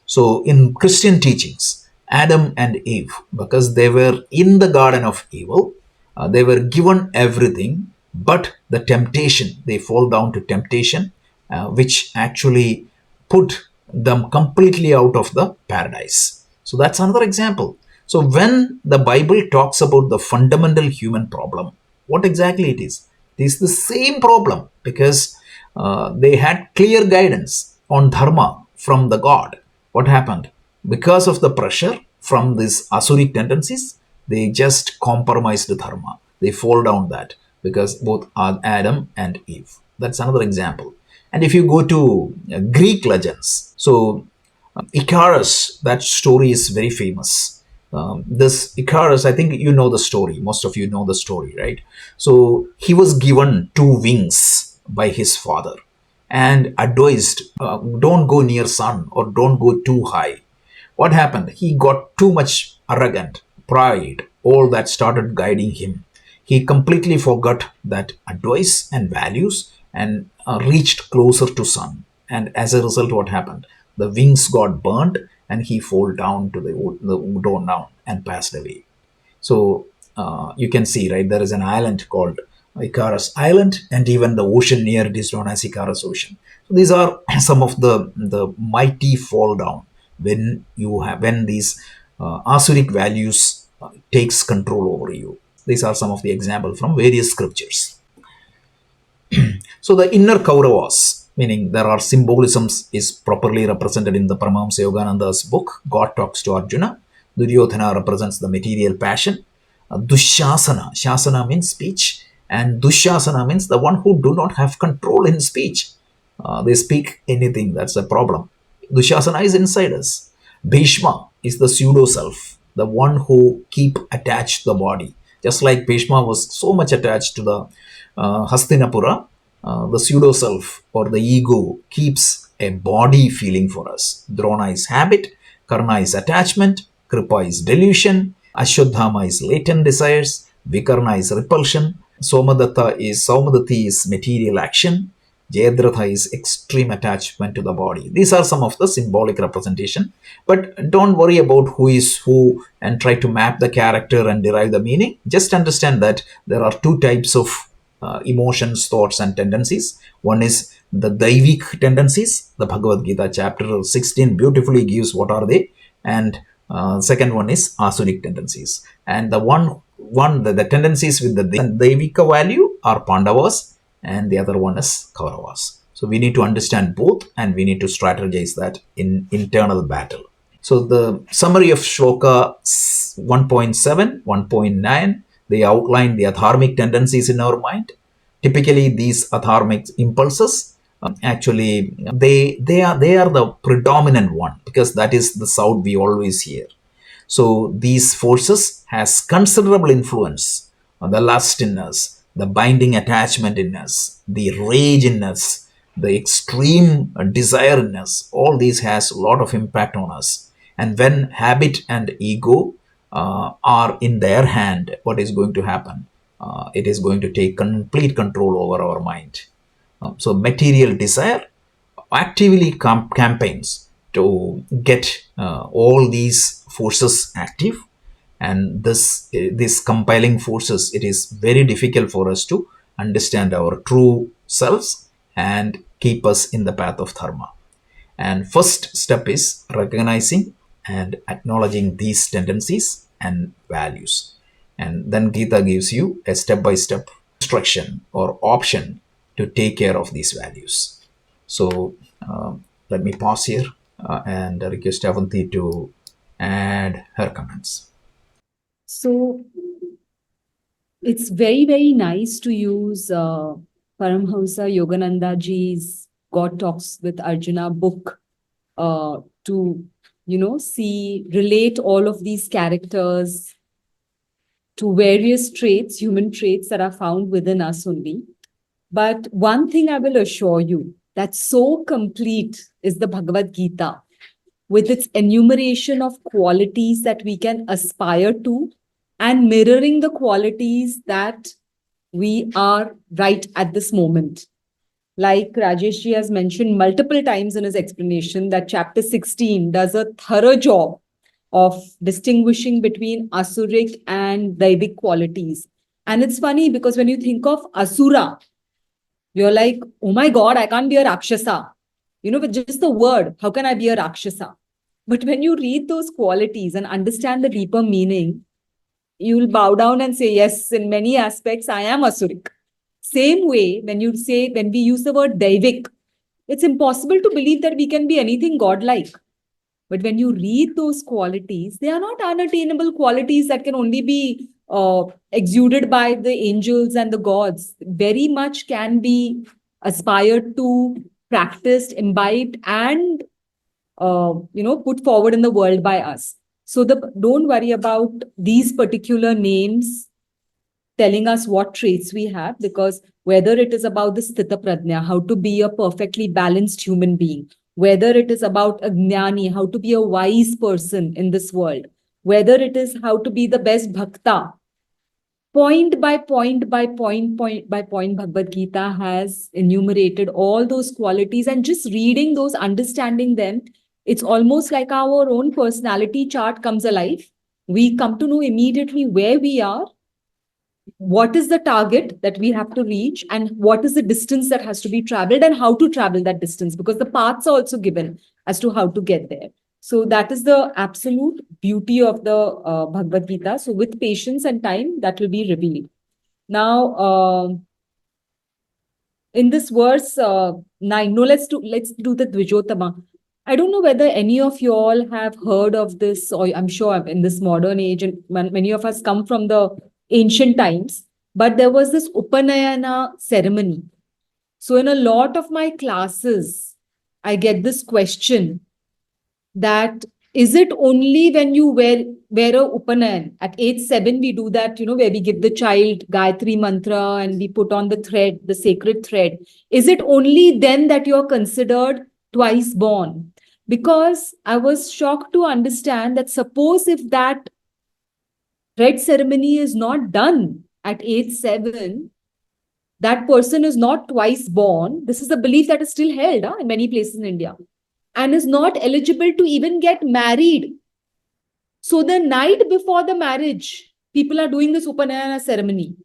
So in Christian teachings, Adam and Eve, because they were in the garden of evil, they were given everything, but the temptation, they fall down to temptation, which actually put them completely out of the paradise. So that's another example. So when the Bible talks about the fundamental human problem, what exactly it is? It is the same problem because they had clear guidance on dharma from the God. What happened? Because of the pressure from these asuric tendencies, they just compromised the dharma. They fall down that because both Adam and Eve. That's another example. And if you go to Greek legends, so Icarus, that story is very famous. This Icarus, I think you know the story. Most of you know the story, right? So he was given two wings by his father and advised, don't go near sun or don't go too high. What happened? He got too much arrogant, pride, all that started guiding him. He completely forgot that advice and values and reached closer to sun. And as a result, what happened? The wings got burned and he fell down to the down down and passed away. So you can see, right, there is an island called Icarus Island, and even the ocean near it is known as Icarus Ocean. So these are some of the mighty fall down when these asuric values takes control over you. These are some of the examples from various scriptures. So the inner Kauravas, meaning there are symbolisms, is properly represented in the Paramahamsa Yogananda's book. God talks to Arjuna. Duryodhana represents the material passion. Dushasana, Shasana means speech, and Dushasana means the one who do not have control in speech. They speak anything, that's a problem. Dushasana is inside us. Bhishma is the pseudo self, the one who keep attached the body. Just like Bhishma was so much attached to the Hastinapura, the pseudo self or the ego keeps a body feeling for us. Drona is habit, Karna is attachment, Kripa is delusion, Ashwadhama is latent desires, Vikarna is repulsion, Saumadati is material action, Jayadratha is extreme attachment to the body. These are some of the symbolic representation. But don't worry about who is who and try to map the character and derive the meaning. Just understand that there are two types of emotions, thoughts, and tendencies. One is the Daivic tendencies. The Bhagavad Gita chapter 16 beautifully gives what are they. And second one is Asuric tendencies. And the tendencies with the Daivika value are Pandavas, and the other one is Kauravas. So we need to understand both and we need to strategize that in internal battle. So the summary of Shloka 1.7, 1.9, they outline the adharmic tendencies in our mind. Typically, these adharmic impulses, actually, they are the predominant one because that is the sound we always hear. So these forces has considerable influence on the lust in us, the binding attachment in us, the rage in us, the extreme desire in us. All these has a lot of impact on us. And when habit and ego are in their hand, what is going to happen? It is going to take complete control over our mind. So material desire actively campaigns to get all these forces active, and this compiling forces, it is very difficult for us to understand our true selves and keep us in the path of dharma. And first step is recognizing and acknowledging these tendencies and values. And then Gita gives you a step by step instruction or option to take care of these values. So let me pause here and request Avanti to add her comments. So it's very, very nice to use Paramhamsa Yogananda ji's God Talks with Arjuna book to, relate all of these characters to various traits, human traits that are found within us only. But one thing I will assure you that's so complete is the Bhagavad Gita, with its enumeration of qualities that we can aspire to and mirroring the qualities that we are right at this moment. Like Rajesh ji has mentioned multiple times in his explanation, that chapter 16 does a thorough job of distinguishing between asuric and daivic qualities. And it's funny because when you think of asura, you're like, oh my God, I can't be a Rakshasa. With just the word, how can I be a Rakshasa? But when you read those qualities and understand the deeper meaning, you'll bow down and say, yes, in many aspects, I am Asuric. Same way, when we use the word Daivik, it's impossible to believe that we can be anything godlike. But when you read those qualities, they are not unattainable qualities that can only be exuded by the angels and the gods. Very much can be aspired to, practiced, imbibed, and put forward in the world by us. So don't worry about these particular names telling us what traits we have, because whether it is about the sthita prajna, how to be a perfectly balanced human being, whether it is about a jnani, how to be a wise person in this world, whether it is how to be the best bhakta, point by point by point by point, Bhagavad Gita has enumerated all those qualities, and just reading those, understanding them, it's almost like our own personality chart comes alive. We come to know immediately where we are, what is the target that we have to reach, and what is the distance that has to be traveled, and how to travel that distance, because the paths are also given as to how to get there. So that is the absolute beauty of the Bhagavad Gita. So with patience and time, that will be revealed. Now, in this verse 9, no, let's do the Dvijotama. I don't know whether any of you all have heard of this, or I'm sure in this modern age, and many of us come from the ancient times, but there was this Upanayana ceremony. So in a lot of my classes, I get this question that, is it only when you wear a Upanayan? At age 7, we do that, where we give the child Gayatri mantra and we put on the thread, the sacred thread. Is it only then that you're considered twice born? Because I was shocked to understand that suppose if that thread ceremony is not done at age 7, that person is not twice born. This is a belief that is still held in many places in India, and is not eligible to even get married. So the night before the marriage, people are doing this Upanayana ceremony.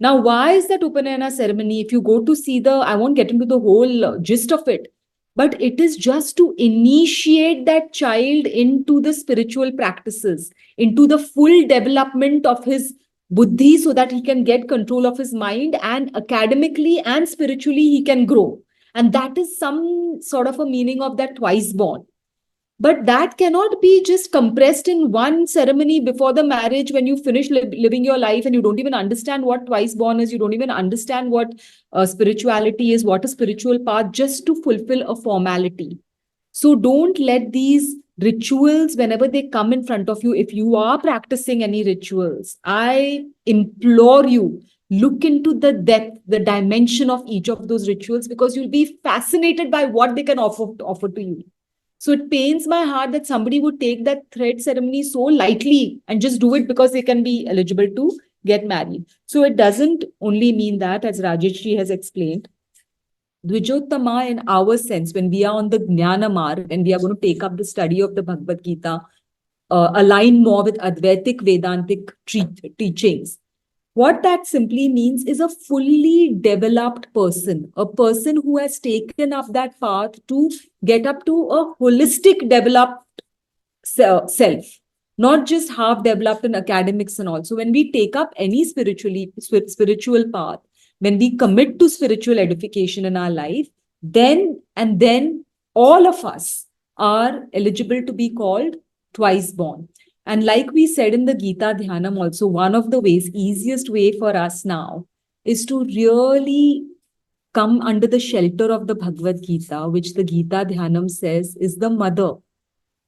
Now, why is that Upanayana ceremony? If you go to see I won't get into the whole gist of it, but it is just to initiate that child into the spiritual practices, into the full development of his buddhi, so that he can get control of his mind, and academically and spiritually he can grow. And that is some sort of a meaning of that twice born. But that cannot be just compressed in one ceremony before the marriage, when you finish living your life and you don't even understand what twice born is, you don't even understand what spirituality is, what a spiritual path, just to fulfill a formality. So don't let these rituals, whenever they come in front of you, if you are practicing any rituals, I implore you, look into the depth, the dimension of each of those rituals, because you'll be fascinated by what they can offer to you. So it pains my heart that somebody would take that thread ceremony so lightly and just do it because they can be eligible to get married. So it doesn't only mean that, as Rajesh has explained. Dvijottama, in our sense, when we are on the Jnana Marg and we are going to take up the study of the Bhagavad Gita, align more with Advaitic Vedantic teachings, what that simply means is a fully developed person, a person who has taken up that path to get up to a holistic, developed self. not just half developed in academics and all. So when we take up any spiritual path, when we commit to spiritual edification in our life, then all of us are eligible to be called twice born. And like we said in the Gita Dhyanam also, one of the ways, easiest way for us now is to really come under the shelter of the Bhagavad Gita, which the Gita Dhyanam says is the mother.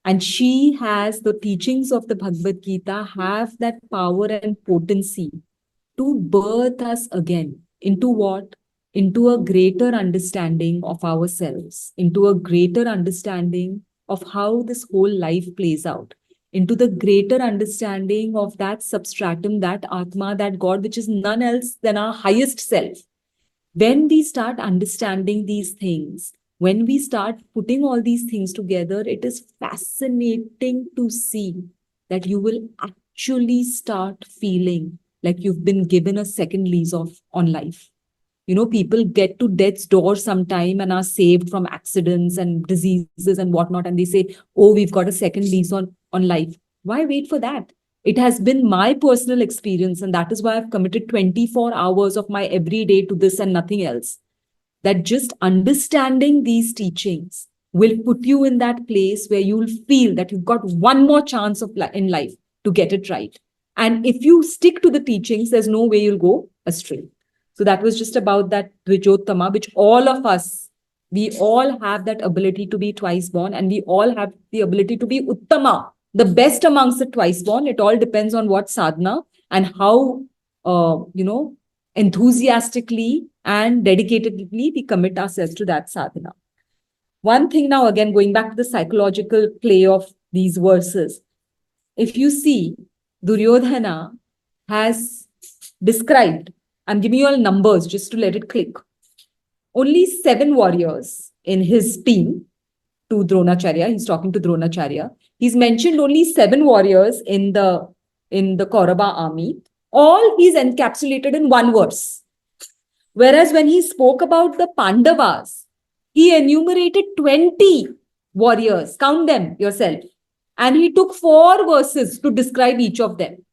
And she has the teachings of the Bhagavad Gita have that power and potency to birth us again into what? Into a greater understanding of ourselves, into a greater understanding of how this whole life plays out, into the greater understanding of that substratum, that Atma, that God, which is none else than our highest self. When we start understanding these things, when we start putting all these things together, it is fascinating to see that you will actually start feeling like you've been given a second lease on life. You know, people get to death's door sometime and are saved from accidents and diseases and whatnot, and they say, oh, we've got a second lease on life. Why wait for that? It has been my personal experience, and that is why I've committed 24 hours of my everyday to this and nothing else. That just understanding these teachings will put you in that place where you'll feel that you've got one more chance in life to get it right. And if you stick to the teachings, there's no way you'll go astray. So that was just about that Dvijottama, which all of us, we all have that ability to be twice born, and we all have the ability to be Uttama, the best amongst the twice born. It all depends on what sadhana and how, enthusiastically and dedicatedly we commit ourselves to that sadhana. One thing now, again, going back to the psychological play of these verses, if you see, Duryodhana has described, I'm giving you all numbers just to let it click, only 7 warriors in his team to Dronacharya. He's talking to Dronacharya. He's mentioned only 7 warriors in the Kaurava army. All he's encapsulated in one verse. Whereas when he spoke about the Pandavas, he enumerated 20 warriors. Count them yourself. And he took 4 verses to describe each of them.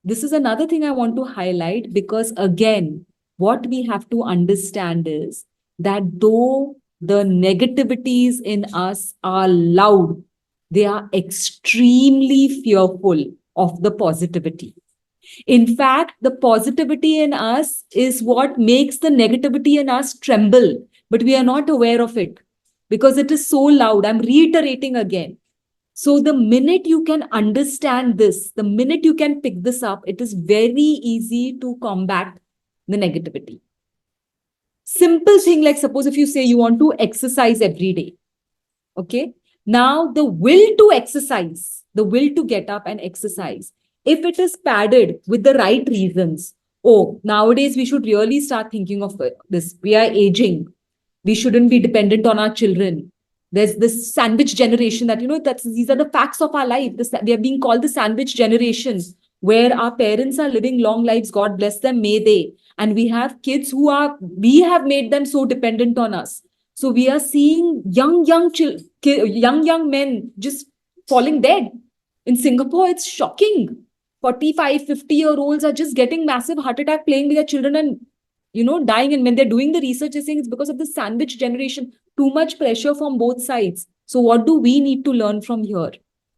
This is another thing I want to highlight, because again, what we have to understand is that though the negativities in us are loud, they are extremely fearful of the positivity. In fact, the positivity in us is what makes the negativity in us tremble, but we are not aware of it because it is so loud. I'm reiterating again. So the minute you can understand this, the minute you can pick this up, it is very easy to combat the negativity. Simple thing like, suppose if you say you want to exercise every day, okay? Now the will to exercise, the will to get up and exercise, if it is padded with the right reasons, oh, nowadays we should really start thinking of this. We are aging. We shouldn't be dependent on our children. There's this sandwich generation that, these are the facts of our life. They are being called the sandwich generation, where our parents are living long lives. God bless them, may they. And we have kids we have made them so dependent on us. So we are seeing young men just falling dead. In Singapore, it's shocking. 45, 50-year-olds are just getting massive heart attack playing with their children and, dying. And when they're doing the research, they're saying it's because of the sandwich generation, too much pressure from both sides. So what do we need to learn from here?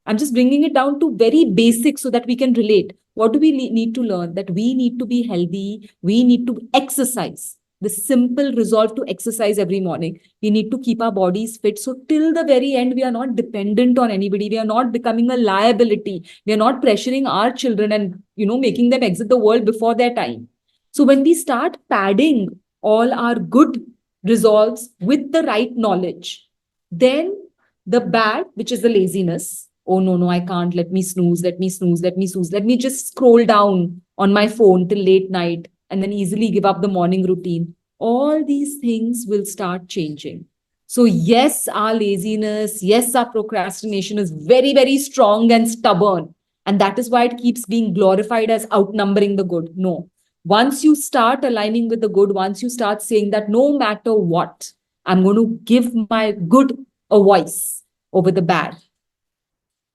I'm just bringing it down to very basic so that we can relate. What do we need to learn? That we need to be healthy. We need to exercise. The simple resolve to exercise every morning. We need to keep our bodies fit. So till the very end, we are not dependent on anybody. We are not becoming a liability. We are not pressuring our children and, making them exit the world before their time. So when we start padding all our good resolves with the right knowledge, then the bad, which is the laziness, oh no, I can't, let me snooze, let me just scroll down on my phone till late night and then easily give up the morning routine. All these things will start changing. So yes, our laziness, yes, our procrastination is very, very strong and stubborn. And that is why it keeps being glorified as outnumbering the good. No. Once you start aligning with the good, once you start saying that no matter what, I'm going to give my good a voice over the bad,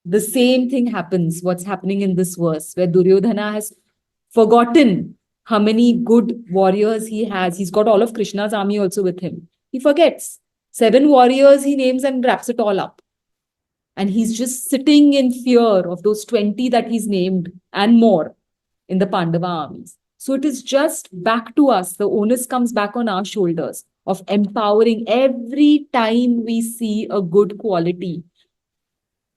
the same thing happens, what's happening in this verse, where Duryodhana has forgotten how many good warriors he has. He's got all of Krishna's army also with him. He forgets. 7 warriors he names and wraps it all up. And he's just sitting in fear of those 20 that he's named and more in the Pandava armies. So it is just back to us. The onus comes back on our shoulders of empowering every time we see a good quality.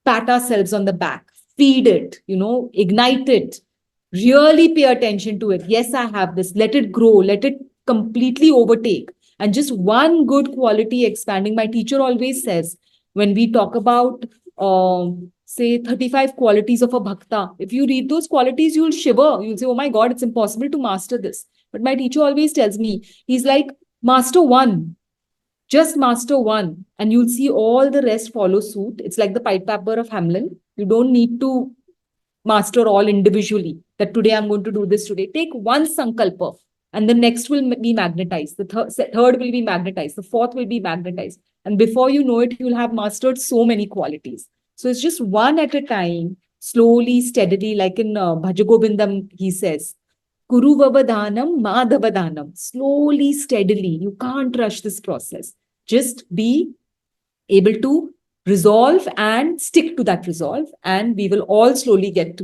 Pat ourselves on the back, feed it, ignite it, really pay attention to it. Yes, I have this. Let it grow, let it completely overtake. And just one good quality expanding. My teacher always says, when we talk about, say, 35 qualities of a bhakta, if you read those qualities, you'll shiver. You'll say, oh my God, it's impossible to master this. But my teacher always tells me, he's like, master one. Just master one, and you'll see all the rest follow suit. It's like the pied piper of Hamlin. You don't need to master all individually. That today I'm going to do this today. Take one sankalpa, and the next will be magnetized. The third will be magnetized. The fourth will be magnetized. And before you know it, you'll have mastered so many qualities. So it's just one at a time, slowly, steadily, like in Bhajagobindam, he says, Kuru Vavadhanam, Madhavadhanam. Slowly, steadily. You can't rush this process. Just be able to resolve and stick to that resolve. And we will all slowly get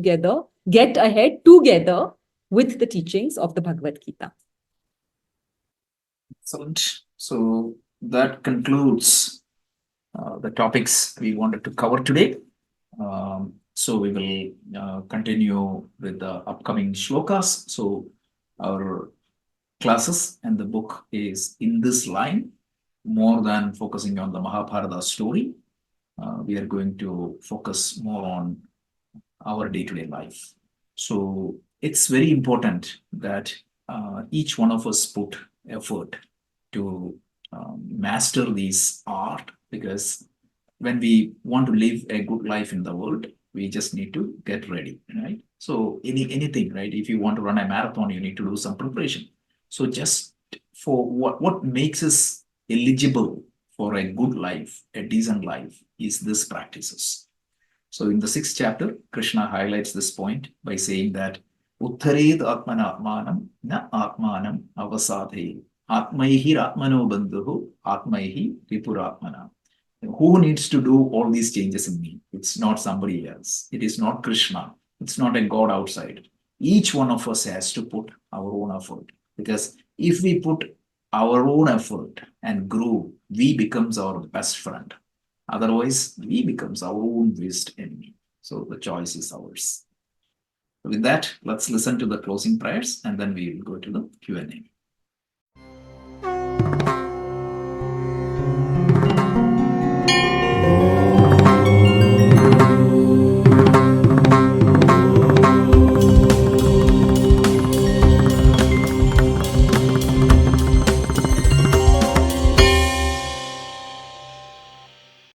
ahead together with the teachings of the Bhagavad Gita. Excellent. So that concludes the topics we wanted to cover today. So we will continue with the upcoming shlokas. So our classes and the book is in this line. More than focusing on the Mahabharata story, we are going to focus more on our day-to-day life. So it's very important that each one of us put effort to master this art, because when we want to live a good life in the world, we just need to get ready, right? So anything, right? If you want to run a marathon, you need to do some preparation. So just for what makes us eligible for a good life, a decent life, is this practices. So in the 6th chapter, Krishna highlights this point by saying that Uttared Atmanatmanam na Atmanam avasadhe Atmaihi Atmano Bandhu Atmaihi Ripuratmana. Who needs to do all these changes in me? It's not somebody else. It is not Krishna. It's not a God outside. Each one of us has to put our own effort, because if we put our own effort and grow, we becomes our best friend. Otherwise, we becomes our own worst enemy. So the choice is ours. With that, let's listen to the closing prayers, and then we will go to the Q&A.